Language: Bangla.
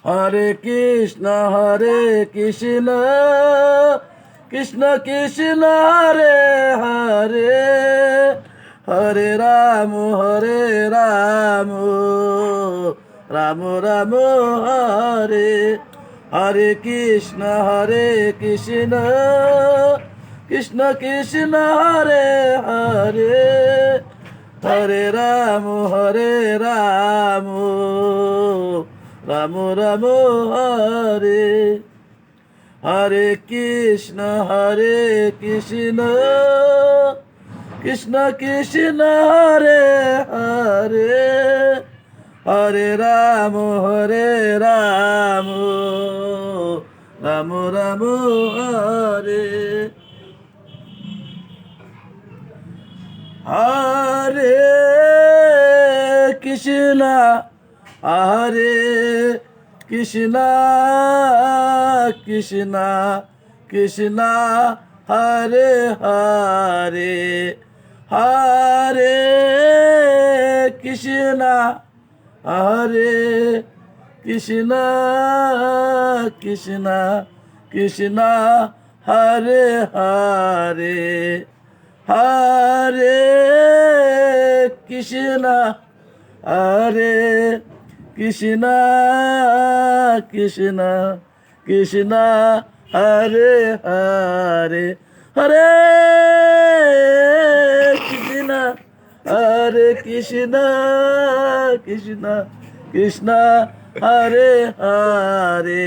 হরে কৃষ্ণ কৃষ্ণ কৃষ্ণ হরে হরে, হরে রাম রাম রাম হরে, হরে কৃষ্ণ কৃষ্ণ কৃষ্ণ হরে হরে, হরে রাম রাম রাম হরে, হরে কৃষ্ণ কৃষ্ণ কৃষ্ণ হরে হরে, হরে রাম রাম রাম হরে, হরে কৃষ্ণ কৃষ্ণ কৃষ্ণ হরে হরে, হরে কৃষ্ণ কৃষ্ণ কৃষ্ণ হরে হরে, হরে কৃষ্ণ কৃষ্ণ কৃষ্ণ হরে হরে, হরে কৃষ্ণ কৃষ্ণ কৃষ্ণ হরে হরে।